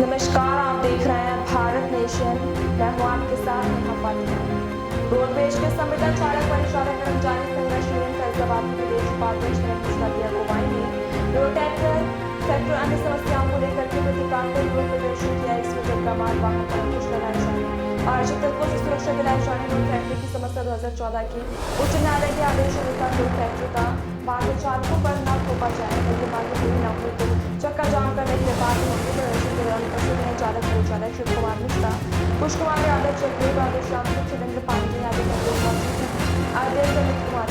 नमस्कार, आप देख रहे हैं भारत नेशन। मैं हूं आपके साथ रोडवेज के संविदा चालक परिचालक कर्मचारी संघर्ष यूनियन फैजाबाद के प्रदेश उपाध्यक्ष ने रोड फैक्टर अन्य समस्याओं को लेकर के प्रतिकार कर विरोध प्रदर्शन किया। इसमें डब्बा माल वाहन पर अंकुश लगाए जाने और आवश्यक तत्वों से सुरक्षा दिलाई जाने रोड फैक्ट्री की समस्या 2014 की उच्च न्यायालय के आदेश अनुसार रोड फैक्ट्री का वाहन चालकों पर न थोपा जाए। नदी मार्ग पूरी न हो तो चक्का जाम करने के बाद होंगे प्रदर्शन के दौरान उपस्थित हैं चालक परिचालक शिव कुमार मिश्रा, कुश कुमार यादव, चक्रदेव यादव, श्याम सुरेंद्र पांडे आदि लोग मौजूद हैं। आदेश अमित कुमार।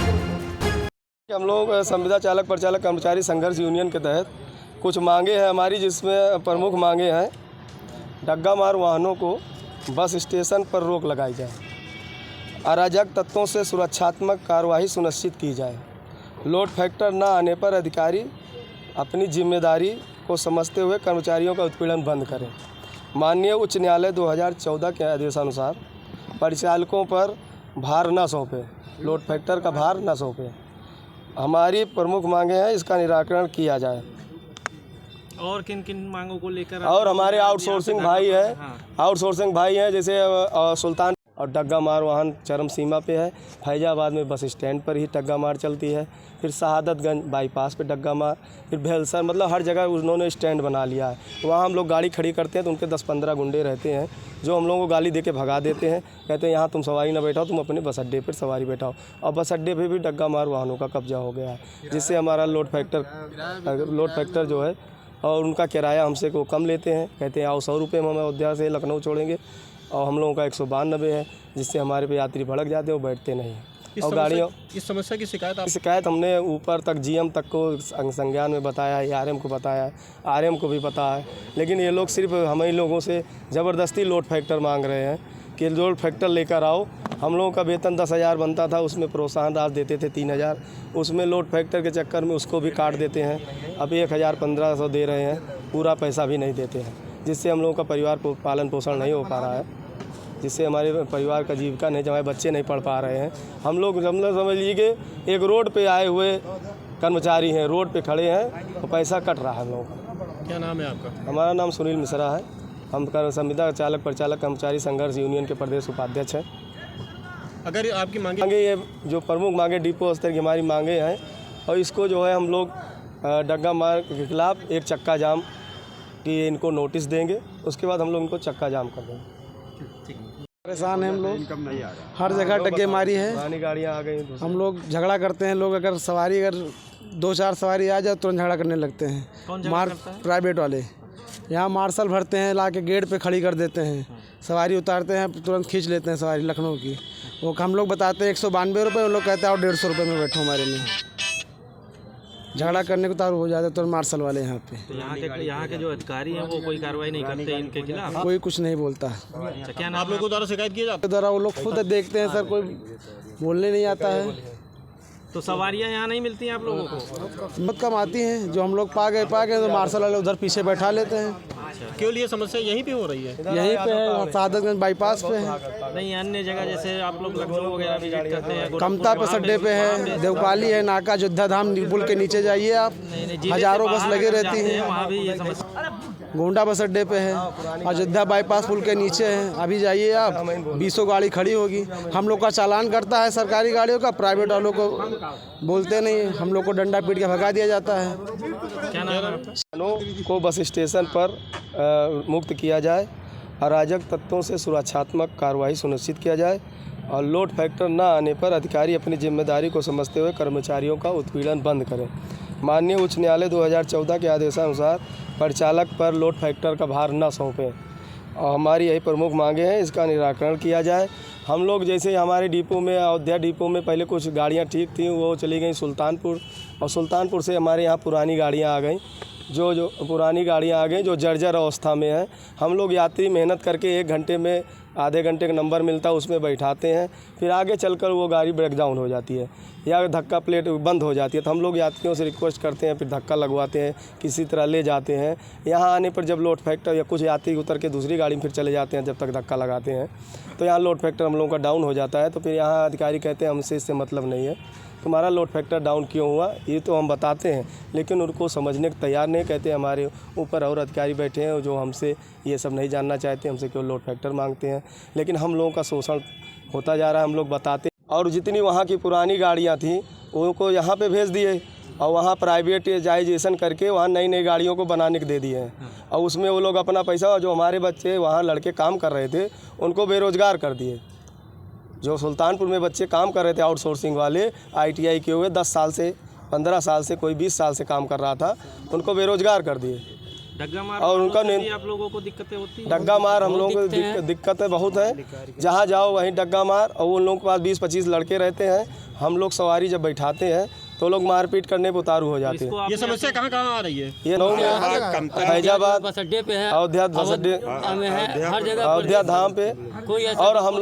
हम लोग संविदा चालक परिचालक कर्मचारी संघर्ष यूनियन के तहत कुछ मांगे हैं हमारी, जिसमें प्रमुख मांगे हैं डग्गा मार वाहनों को बस स्टेशन पर रोक लगाई जाए, अराजक तत्वों से सुरक्षात्मक कार्रवाई सुनिश्चित की जाए, लोड फैक्टर न आने पर अधिकारी अपनी जिम्मेदारी को समझते हुए कर्मचारियों का उत्पीड़न बंद करें। माननीय उच्च न्यायालय 2014 के आदेशानुसार परिचालकों पर भार न सौंपे, लोड फैक्टर का भार न सौंपे। हमारी प्रमुख मांगे हैं, इसका निराकरण किया जाए। और किन किन मांगों को लेकर? और हमारे आउटसोर्सिंग भाई है, आउटसोर्सिंग भाई हैं, जैसे सुल्तान और डग्गा मार वाहन चरम सीमा पे है। फैजाबाद में बस स्टैंड पर ही डग्गा मार चलती है, फिर शहादतगंज बाईपास पे डग्गा मार, फिर भेलसर, मतलब हर जगह उन्होंने स्टैंड बना लिया है। वहाँ हम लोग गाड़ी खड़ी करते हैं तो उनके 10-15 गुंडे रहते हैं जो हम लोगों को गाली दे के भगा देते हैं। कहते हैं यहाँ तुम सवारी ना बैठाओ, तुम अपने बस अड्डे पर सवारी बैठाओ। और बस अड्डे पर भी डग्गा मार वाहनों का कब्जा हो गया है, जिससे हमारा लोड फैक्टर जो है और उनका किराया हमसे को कम लेते हैं। कहते हैं आओ 100 रुपये में हम अयोध्या से लखनऊ छोड़ेंगे, और हम लोगों का 192 है, जिससे हमारे पे यात्री भड़क जाते हैं, वो बैठते नहीं हैं। और गाड़ियों इस समस्या की शिकायत हमने ऊपर तक जीएम तक को संज्ञान में बताया है, आरएम को बताया है, आरएम को भी पता है, लेकिन ये लोग सिर्फ हम ही लोगों से ज़बरदस्ती लोड फैक्टर मांग रहे हैं कि लोड फैक्टर लेकर आओ। हम लोगों का वेतन 10,000 बनता था, उसमें प्रोत्साहन राशि देते थे 3,000, उसमें लोड फैक्टर के चक्कर में उसको भी काट देते हैं। अब 1,000-1,500 दे रहे हैं, पूरा पैसा भी नहीं देते हैं, जिससे हम लोगों का परिवार को पालन पोषण नहीं हो पा रहा है, जिससे हमारे परिवार का जीविका नहीं, हमारे बच्चे नहीं पढ़ पा रहे हैं। हम लोग समझ लीजिए एक रोड पे आए हुए कर्मचारी हैं, रोड पे खड़े हैं और पैसा कट रहा है हम लोगों का। क्या नाम है आपका? हमारा नाम सुनील मिश्रा है। हम संविदा चालक परिचालक कर्मचारी संघर्ष यूनियन के प्रदेश उपाध्यक्ष हैं। अगर आपकी मांगे ये जो प्रमुख मांगे डिपो स्तर की हमारी मांगे हैं, और इसको जो है हम लोग डग्गा मार के खिलाफ एक चक्का जाम की इनको नोटिस देंगे, उसके बाद हम लोग इनको चक्का जाम कर देंगे। परेशान हैं हम लोग, हर जगह डग्गे मारी है, पुरानी गाड़ियाँ आ गई, हम लोग झगड़ा करते हैं। लोग अगर 2-4 सवारी आ जाए तुरंत झगड़ा करने लगते हैं। प्राइवेट वाले यहाँ मार्शल भरते हैं, ला के गेट पे खड़ी कर देते हैं, सवारी उतारते हैं, तुरंत खींच लेते हैं सवारी लखनऊ की। वो हम लोग बताते हैं 192 रुपये, वो लोग कहते हैं और 150 रुपये में बैठो हमारे में। झगड़ा करने को तार हो जाते हैं तो मार्शल वाले यहाँ पे। तो यहाँ के जो अधिकारी हैं वो कोई कार्रवाई नहीं करते इनके खिलाफ? कोई कुछ नहीं बोलता। क्या आप लोगों को द्वारा शिकायत किया जाता है? द्वारा वो लोग खुद देखते हैं सर, कोई बोलने नहीं आता है। तो सवारियाँ यहाँ नहीं मिलती हैं आप लोगों को? बहुत कम आती हैं, जो हम लोग पा गए तो मार्शल वाले उधर पीछे बैठा लेते हैं। केवल ये समस्या यहीं पे हो रही है? यहीं पे है, शहादतगंज बाईपास पे है। नहीं, अन्य जगह जैसे आप लोग लखनऊ वगैरह विजिट करते हैं? कमता बस अड्डे पे है, देवकाली है, नाका अयोध्या धाम पुल के नीचे जाइए आप, हजारों बस लगे रहती हैं। वहाँ भी ये समस्या। गोंडा बस अड्डे पे है, अयोध्या बाईपास पुल के नीचे है, अभी जाइए आप 20 गाड़ी खड़ी होगी। हम लोग का चालान करता है सरकारी गाड़ियों का, प्राइवेट वालों को बोलते नहीं, हम लोग को डंडा पीट के भगा दिया जाता है। क्या नाम है? को बस स्टेशन पर मुक्त किया जाए, अराजक तत्वों से सुरक्षात्मक कार्रवाई सुनिश्चित किया जाए, और लोड फैक्टर न आने पर अधिकारी अपनी जिम्मेदारी को समझते हुए कर्मचारियों का उत्पीड़न बंद करें। माननीय उच्च न्यायालय 2014 के आदेशानुसार परिचालक पर लोड फैक्टर का भार न सौंपें, और हमारी यही प्रमुख मांगे हैं, इसका निराकरण किया जाए। हम लोग जैसे हमारे डिपो में, अयोध्या डिपो में पहले कुछ गाड़ियाँ ठीक थी, वो चली गई सुल्तानपुर, और सुल्तानपुर से हमारे यहाँ पुरानी गाड़ियाँ आ गई, जो पुरानी गाड़ियाँ आ गई जो जर्जर अवस्था में है। हम लोग यात्री मेहनत करके 1 घंटे में आधे घंटे का नंबर मिलता है, उसमें बैठाते हैं, फिर आगे चलकर वो गाड़ी ब्रेक डाउन हो जाती है या धक्का प्लेट बंद हो जाती है, तो हम लोग यात्रियों से रिक्वेस्ट करते हैं, फिर धक्का लगवाते हैं, किसी तरह ले जाते हैं। यहाँ आने पर जब लोड फैक्टर या कुछ यात्री उतर के दूसरी गाड़ी में फिर चले जाते हैं, जब तक धक्का लगाते हैं, तो यहाँ लोड फैक्टर हम लोगों का डाउन हो जाता है। तो फिर यहाँ अधिकारी कहते हैं हमसे इससे मतलब नहीं है, तुम्हारा लोड फैक्टर डाउन क्यों हुआ, ये तो हम बताते हैं, लेकिन उनको समझने को तैयार नहीं। कहते हमारे ऊपर और अधिकारी बैठे हैं जो हमसे ये सब नहीं जानना चाहते, हमसे केवल लोड फैक्टर मांगते हैं। लेकिन हम लोगों का शोषण होता जा रहा है, हम लोग बताते। और जितनी वहाँ की पुरानी गाड़ियाँ थी उनको यहाँ पे भेज दिए और वहाँ प्राइवेटाइजेशन करके वहाँ नई नई गाड़ियों को बनाने के दे दिए हैं। और उसमें वो लोग अपना पैसा, जो हमारे बच्चे वहाँ लड़के काम कर रहे थे उनको बेरोज़गार कर दिए। जो सुल्तानपुर में बच्चे काम कर रहे थे आउटसोर्सिंग वाले, ITI किए हुए 10 साल से 15 साल से, कोई 20 साल से काम कर रहा था, उनको बेरोज़गार कर दिए। डग्गा मार और उनका आप लोगों को दिक्कतें होती हैं? डग्गा मार हम लोगों को दिक्कतें बहुत है। जहाँ जाओ वहीं डग्गा मार। और उन लोगों के पास 20-25 लड़के रहते हैं। हम लोग सवारी जब बैठाते हैं तो लोग मारपीट करने पर उतारू हो जाते हैं। ये समस्या कहाँ आ रही है? ये नौ में फैजाबाद बस अड्डे पे है, अयोध्या बस अड्डे, हर जगह अयोध्या धाम पे। कोई ऐसा और हम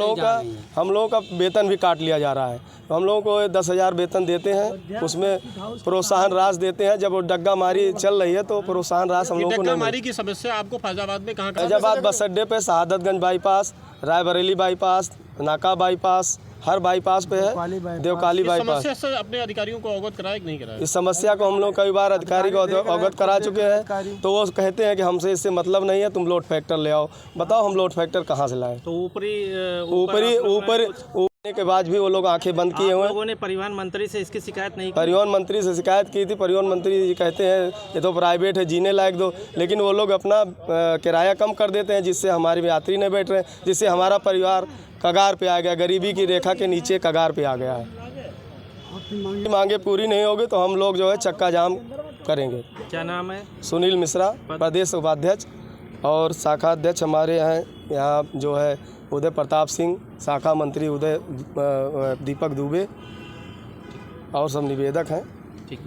लोगों का वेतन भी काट लिया जा रहा है। हम लोगों को 10,000 वेतन देते हैं, उसमें प्रोत्साहन राशि देते हैं। जब वो डग्गा मारी चल रही है तो प्रोत्साहन राशि हम लोगों को नहीं। मारी की समस्या आपको फैजाबाद में कहाँ? फैजाबाद बस अड्डे पे, शहादतगंज बाईपास, रायबरेली बाईपास, नाका बाईपास, हर बाईपास पे है, देवकाली बाईपास। समस्या से अपने अधिकारियों को अवगत कराया कि नहीं कराया? इस समस्या को हम लोग कई बार अधिकारी को अवगत करा चुके हैं, तो वो कहते हैं कि हमसे इससे मतलब नहीं है, तुम लोड फैक्टर ले आओ। बताओ हम लोड फैक्टर कहाँ से लाएं? तो ऊपरी के बाद भी वो लोग आंखें बंद किए हुए हैं। लोगों ने परिवहन मंत्री से इसकी शिकायत नहीं की? परिवहन मंत्री से शिकायत की थी। परिवहन मंत्री जी कहते हैं ये तो प्राइवेट है, जीने लायक दो। लेकिन वो लोग अपना किराया कम कर देते हैं, जिससे हमारे यात्री नहीं बैठ रहे, जिससे हमारा परिवार कगार पे आ गया, गरीबी की रेखा के नीचे कगार पे आ गया है। मांगे पूरी नहीं होगी तो हम लोग जो है चक्का जाम करेंगे। क्या नाम है? सुनील मिश्रा, प्रदेश उपाध्यक्ष, और शाखा अध्यक्ष हमारे यहाँ जो है उदय प्रताप सिंह, शाखा मंत्री दीपक दुबे, और सब निवेदक हैं। ठीक।